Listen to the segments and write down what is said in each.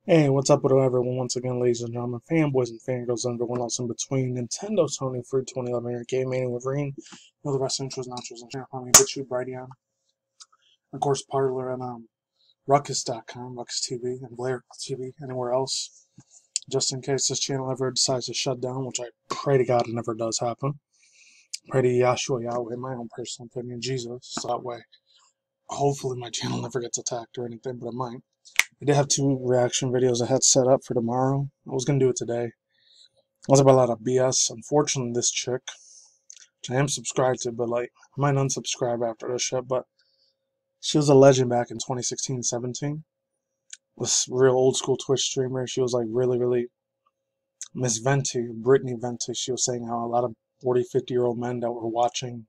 Hey, what's up with everyone? Once again, ladies and gentlemen, fanboys and fangirls, and everyone else in between. Nintendo, Sony, Fruit 2011 here, MannyTendoWolverine. All the rest intros, nachos, and channel. Call me BitChute, Brighteon. Of course, Parlor and Ruckus.com, Ruckus TV, and Blair TV, anywhere else. Just in case this channel ever decides to shut down, which I pray to God it never does happen. Pray to Yahshua Yahweh, my own personal opinion, Jesus, so that way, hopefully my channel never gets attacked or anything, but it might. I did have 2 reaction videos I had set up for tomorrow. I was going to do it today. It was about a lot of BS. Unfortunately, this chick, which I am subscribed to, but like, I might unsubscribe after this shit, but she was a legend back in 2016-17. This real old school Twitch streamer. She was like really Miss Venti, Brittany Venti. She was saying how a lot of 40, 50-year-old men that were watching,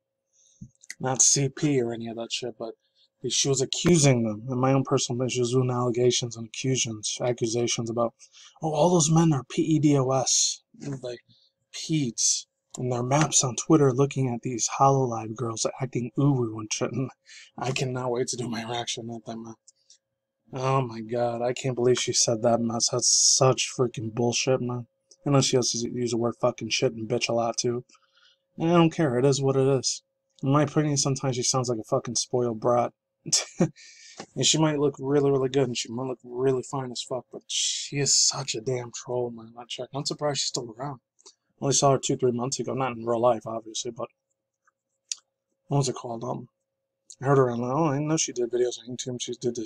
not CP or any of that shit, but she was accusing them, in my own personal opinion, she was doing allegations and accusations about, oh, all those men are PEDOS, like PEDs, and their maps on Twitter looking at these HoloLive girls acting uwu and shit, and I cannot wait to do my reaction at that, man. Oh my god, I can't believe she said that mess. That's such freaking bullshit, man. I know she has to use the word fucking shit and bitch a lot, too. And I don't care, it is what it is. In my opinion, sometimes she sounds like a fucking spoiled brat. And she might look really good, and she might look really fine as fuck, but she is such a damn troll, man. That chick. I'm surprised she's still around. I only saw her 2-3 months ago, not in real life, obviously, but what was it called? I heard her on. Oh, I know she did videos on YouTube. She did a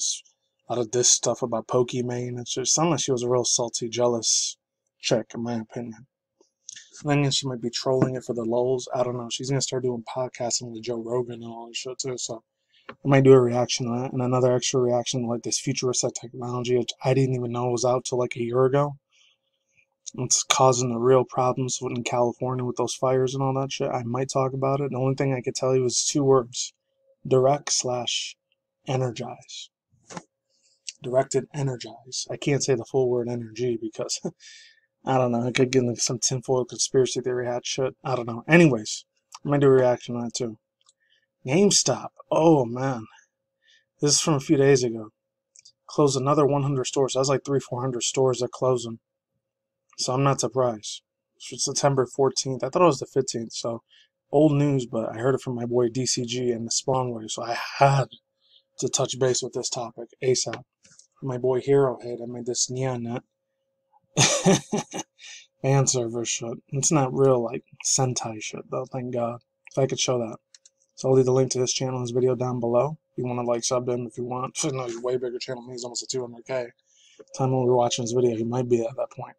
lot of this stuff about Pokimane. It just sounded like she was a real salty, jealous chick, in my opinion. And then she might be trolling it for the lulz. I don't know. She's gonna start doing podcasting with Joe Rogan and all that shit too, so I might do a reaction to that, and another extra reaction to like this futuristic technology, which I didn't even know was out till like a year ago. It's causing the real problems in California with those fires and all that shit. I might talk about it. The only thing I could tell you is 2 words: direct/energize. Directed energize. I can't say the full word energy because I don't know. I could get into some tinfoil conspiracy theory hat shit. I don't know. Anyways, I might do a reaction to that too. GameStop. Oh man. This is from a few days ago. Closed another 100 stores. That's like 300-400 stores they're closing. So I'm not surprised. It's September 14th. I thought it was the 15th. So old news, but I heard it from my boy DCG and the Spawnway. So I had to touch base with this topic ASAP. My boy Hero Head, I made this neon net fan server shit. It's not real like Sentai shit though, thank God. If I could show that. So I'll leave the link to his channel in his video down below. If you want to like sub him, if you want. I know he's a way bigger channel than me. He's almost at 200K. Time when we were watching this video, he might be at that point.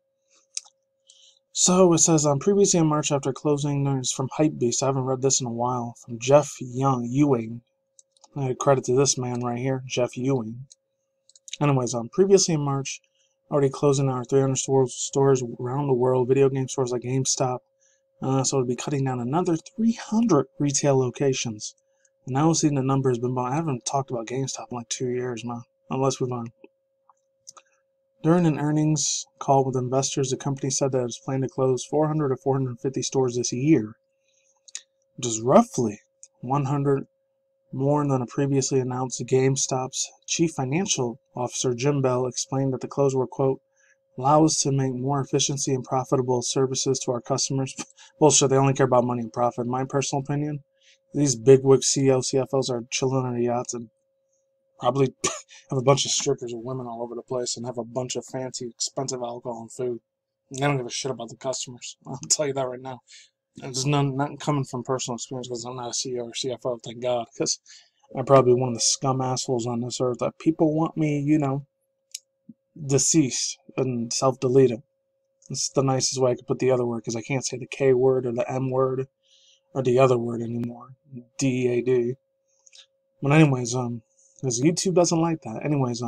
So it says, previously in March after closing, there's from Hypebeast. I haven't read this in a while. From Jeff Ewing. I credit to this man right here, Jeff Ewing. Anyways, previously in March, already closing our 300 stores around the world, video game stores like GameStop. So it'll be cutting down another 300 retail locations. And now seeing the number has been about, I haven't talked about GameStop in like 2 years now, unless we've on. During an earnings call with investors, the company said that it was planning to close 400 to 450 stores this year, which is roughly 100 more than a previously announced. GameStop's chief financial officer, Jim Bell, explained that the close will, quote, allow us to make more efficiency and profitable services to our customers. Bullshit, they only care about money and profit. In my personal opinion, these bigwig CEOs, CFOs are chilling on their yachts and probably have a bunch of strippers and women all over the place and have a bunch of fancy, expensive alcohol and food. And they don't give a shit about the customers. I'll tell you that right now. And there's nothing coming from personal experience because I'm not a CEO or CFO, thank God, because I'm probably one of the scum assholes on this earth that people want me, you know, deceased and self-deleted. It's the nicest way I could put the other word because I can't say the K word or the M word or the other word anymore. DEAD. But anyways, because YouTube doesn't like that. Anyways,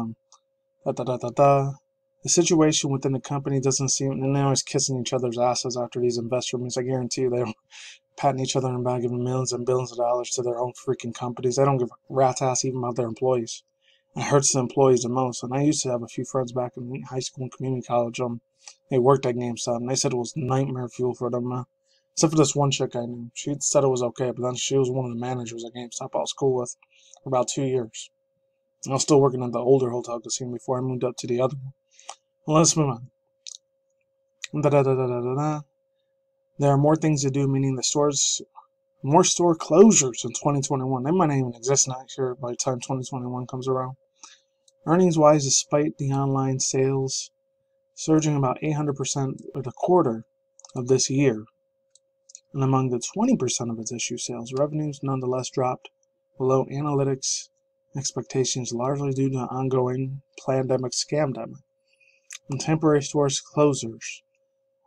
the situation within the company doesn't seem, and they're always kissing each other's asses after these investor meetings. I guarantee you they're patting each other on the back, giving millions and billions of dollars to their own freaking companies. They don't give a rat's ass even about their employees. It hurts the employees the most. And I used to have a few friends back in high school and community college. They worked at GameStop, and they said it was nightmare fuel for them. Except for this one chick I knew. She said it was okay, but then she was one of the managers at GameStop I was cool with for about 2 years. I was still working at the older hotel casino before I moved up to the other one. Well, let's move on. There are more things to do, meaning more store closures in 2021. They might not even exist next year by the time 2021 comes around. Earnings-wise, despite the online sales surging about 800% for the quarter of this year, and among the 20% of its issue sales, revenues nonetheless dropped below analytics expectations, largely due to ongoing pandemic scamdemic and temporary stores closures.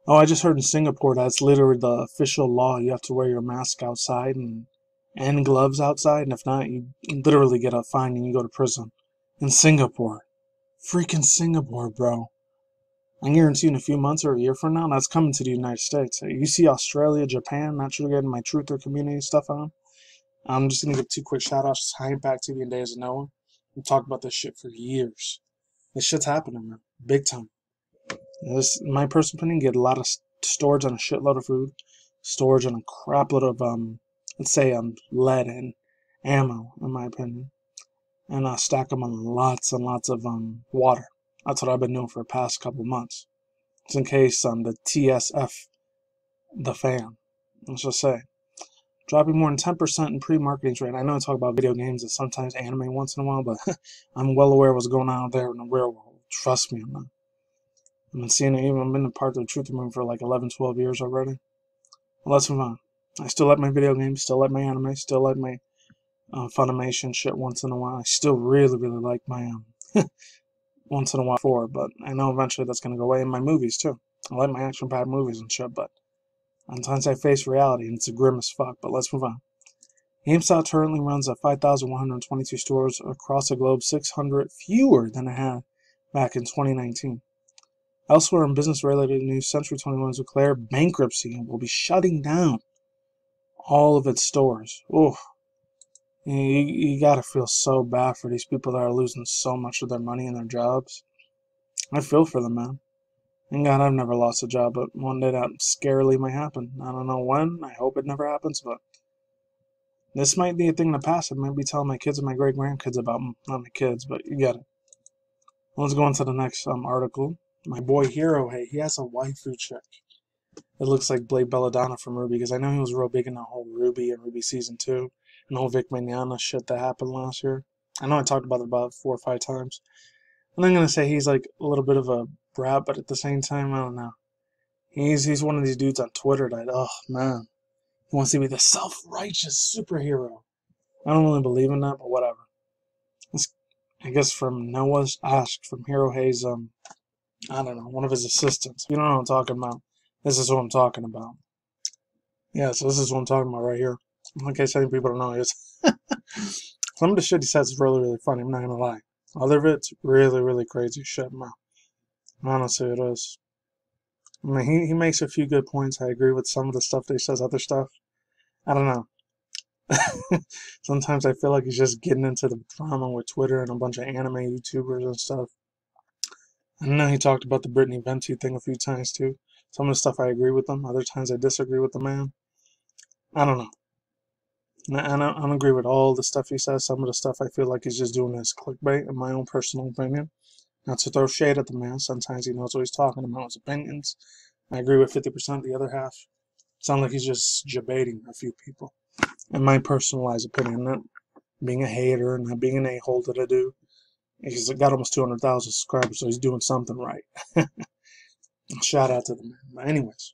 Oh, I just heard in Singapore that's literally the official law. You have to wear your mask outside and gloves outside, and if not, you literally get a fine and you go to prison. In Singapore. Freaking Singapore, bro. I guarantee in a few months or a year from now, that's coming to the United States. You see Australia, Japan, not sure getting my truther community stuff on. I'm just going to give 2 quick shout-outs to Impact TV and Days of Noah. We've talked about this shit for years. This shit's happening, man. Big time. This, in my personal opinion, get a lot of storage on a shitload of food, storage on a crap load of, let's say, lead and ammo, in my opinion, and stack them on lots and lots of water. That's what I've been doing for the past couple months. Just in case the TSF, the fan, let's just say. Dropping more than 10% in pre-marketing rate. I know I talk about video games and sometimes anime once in a while, but I'm well aware of what's going on out there in the real world. Trust me, I'm not. I've been seeing it even. I've been a part of the Truth Movement for like 11, 12 years already. Well, let's move on. I still like my video games, still like my anime, still like my Funimation shit once in a while. I still really, really like my once in a while for, but I know eventually that's going to go away in my movies too. I like my action-packed movies and shit, but sometimes I face reality and it's a grim as fuck, but let's move on. Gamestop currently runs at 5,122 stores across the globe, 600 fewer than it had back in 2019. Elsewhere in business-related news, Century 21 has declared bankruptcy and will be shutting down all of its stores. Oof. You gotta feel so bad for these people that are losing so much of their money and their jobs. I feel for them, man. And God, I've never lost a job, but one day that scarily might happen. I don't know when. I hope it never happens, but this might be a thing in the past. I might be telling my kids and my great-grandkids about them. Not my kids, but you get it. Let's go on to the next article. My boy Hero, hey, he has a waifu chick. It looks like Blake Belladonna from Ruby, because I know he was real big in the whole Ruby and Ruby Season 2 and the whole Vic Mignogna shit that happened last year. I know I talked about it about 4 or 5 times. And I'm going to say he's like a little bit of a brat, but at the same time, I don't know. He's one of these dudes on Twitter that, oh, man, he wants to be the self-righteous superhero. I don't really believe in that, but whatever. It's, I guess from Noah's Ask, from Hero Hayes, I don't know, one of his assistants. You don't know what I'm talking about. This is what I'm talking about. Yeah, so this is what I'm talking about right here. In case any people don't know, it's some of the shit he says is really, really funny. I'm not gonna lie. Other of it's really, really crazy shit, man. Honestly, it is. I mean, he makes a few good points. I agree with some of the stuff that he says. Other stuff, I don't know. Sometimes I feel like he's just getting into the drama with Twitter and a bunch of anime YouTubers and stuff. I know he talked about the Brittany Venti thing a few times too. Some of the stuff I agree with him. Other times I disagree with the man. I don't know. I don't agree with all the stuff he says. Some of the stuff I feel like he's just doing as clickbait, in my own personal opinion. Not to throw shade at the man. Sometimes he knows what he's talking about, his opinions. I agree with 50%. The other half sounds like he's just debating a few people. In my personalized opinion, not being a hater, not being an a-hole that I do. He's got almost 200,000 subscribers, so he's doing something right. Shout out to the man. But anyways,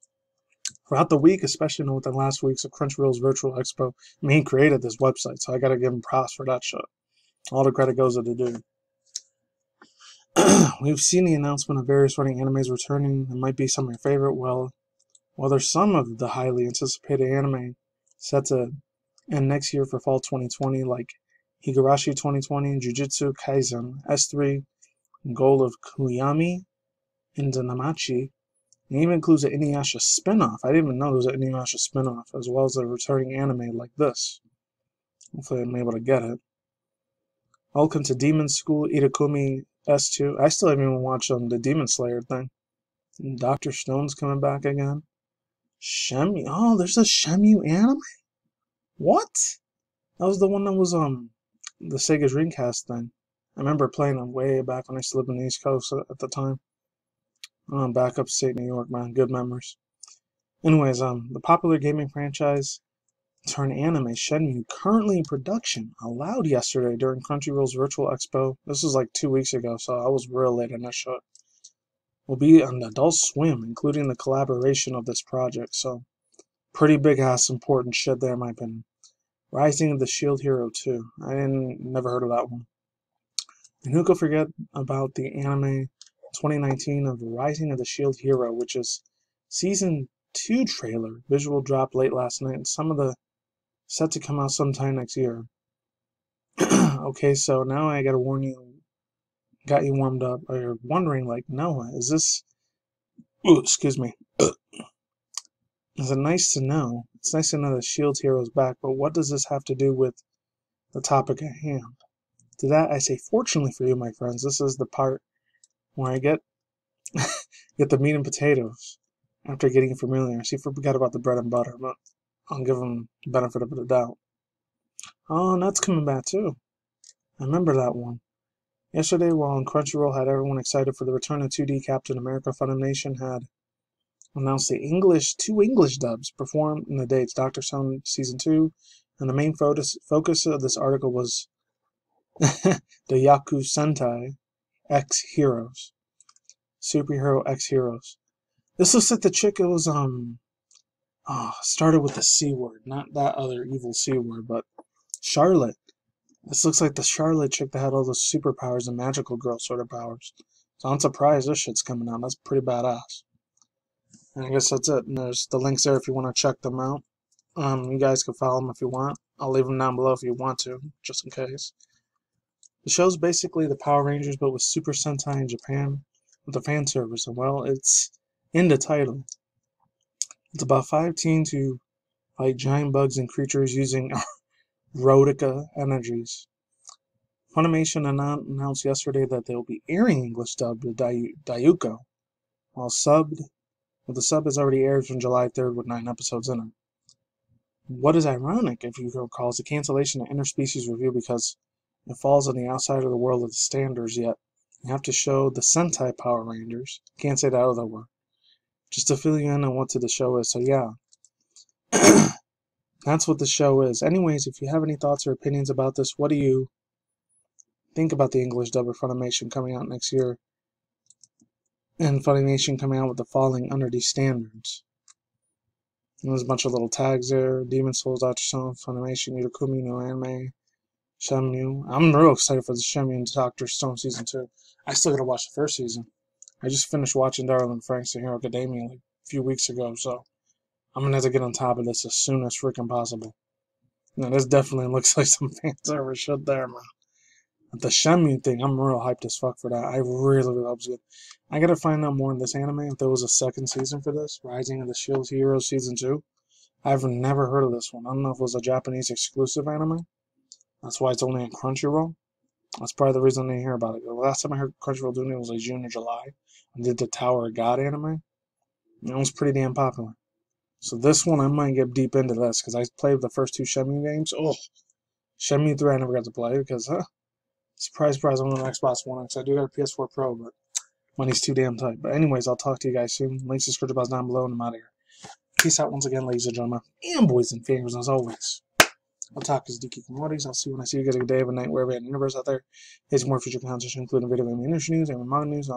throughout the week, especially within last week's of Crunchyroll's Virtual Expo, I mean, he created this website, so I gotta give him props for that shit. All the credit goes to the dude. We've seen the announcement of various running animes returning. It might be some of your favorite. Well, there's some of the highly anticipated anime set to end next year for fall 2020, like Higurashi 2020, Jujutsu Kaisen, S3, Goal of Kuyami, and Namachi. It even includes an Inuyasha spin-off. I didn't even know there was an Inuyasha spin-off, as well as a returning anime like this. Hopefully I'm able to get it. Welcome to Demon School Itakumi S2. I still haven't even watched the Demon Slayer thing. And Dr. Stone's coming back again. Shenmue. Oh, there's a Shenmue anime? What? That was the one that was the Sega Dreamcast thing. I remember playing it way back when I used to live in the East Coast at the time. Back upstate New York, man. Good memories. Anyways, the popular gaming franchise turned anime Shenmue, currently in production, allowed yesterday during Crunchyroll's Virtual Expo. This was like 2 weeks ago, so I was real late on that show. Will be on Adult Swim, including the collaboration of this project. So, pretty big ass important shit there, in my opinion. Rising of the Shield Hero 2. Never heard of that one. And who could forget about the anime 2019 of Rising of the Shield Hero, which is Season 2 trailer. Visual dropped late last night, and some of the set to come out sometime next year. Okay, so now I gotta warn you, got you warmed up, or you're wondering, like, Noah, is this... Ooh, excuse me. Is it nice to know? It's nice to know that Shield Hero's back, but what does this have to do with the topic at hand? To that, I say, fortunately for you, my friends, this is the part where I get the meat and potatoes after getting familiar. See, forgot about the bread and butter, but I'll give them the benefit of the doubt. Oh, Nut's coming back too. I remember that one. Yesterday, while Crunchyroll had everyone excited for the return of 2D Captain America, Funimation had announced the two English dubs performed in the dates Dr. Stone Season 2, and the main focus of this article was the Yaku Sentai X Heroes. Superhero X Heroes. This looks like the chick, it was, started with the C word, not that other evil C word, but Charlotte. This looks like the Charlotte chick that had all those superpowers and magical girl sort of powers. So I'm surprised this shit's coming out. That's pretty badass. And I guess that's it. And there's the links there if you want to check them out. You guys can follow them if you want. I'll leave them down below if you want to, just in case. The show's basically the Power Rangers, but with Super Sentai in Japan, with the fan service. And well, it's in the title. It's about 5 teens who fight giant bugs and creatures using Rodica energies. Funimation announced yesterday that they will be airing English dubbed with Dayuko, while the sub has already aired from July 3rd with 9 episodes in it. What is ironic, if you recall, is the cancellation of interspecies review because it falls on the outside of the world of the standards, yet you have to show the Sentai Power Rangers. Can't say that other word. Just to fill you in on what the show is. So yeah, that's what the show is. Anyways, if you have any thoughts or opinions about this, what do you think about the English dub of Funimation coming out next year? And Funimation coming out with the falling under these standards. And there's a bunch of little tags there. Demon Souls, Dr. Stone, Funimation, Yurikumi, no anime, Shenmue. I'm real excited for the Shenmue and Dr. Stone Season 2. I still gotta watch the first season. I just finished watching Darling Franxx and Hero Academia like a few weeks ago, so I'm gonna have to get on top of this as soon as freaking possible. Now, this definitely looks like some fan service shit there, man. But the Shenmue thing, I'm real hyped as fuck for that. I really hope it's good. I gotta find out more in this anime if there was a second season for this. Rising of the Shield Hero Season 2. I've never heard of this one. I don't know if it was a Japanese exclusive anime. That's why it's only on Crunchyroll. That's probably the reason I didn't hear about it. The last time I heard Crunchyroll doing it was like June or July. I did the Tower of God anime. And it was pretty damn popular. So this one, I might get deep into this because I played the first 2 Shenmue games. Oh, Shenmue 3 I never got to play because, surprise, I'm on an Xbox One X. I do got a PS4 Pro, but money's too damn tight. But anyways, I'll talk to you guys soon. Links to description box down below, and I'm out of here. Peace out once again, ladies and gentlemen, and boys and fingers, as always. I'll talk to Diki Commodities. I'll see you when I see you guys a day of a night, wherever in the universe out there. Here's more future content, including video game industry news, and manga news,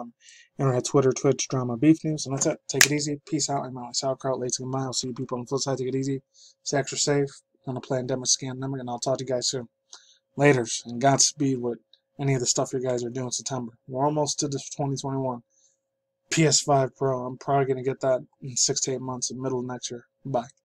internet, Twitter, Twitch, drama, beef news. And that's it. Take it easy. Peace out. I'm out. Sauerkraut, late to I'll see you people on the flip side. Take it easy. Stay extra safe. On a pandemic scandemic, and I'll talk to you guys soon. Laters, and Godspeed with any of the stuff you guys are doing in September. We're almost to this 2021. PS5 Pro. I'm probably going to get that in 6 to 8 months, in the middle of next year. Bye.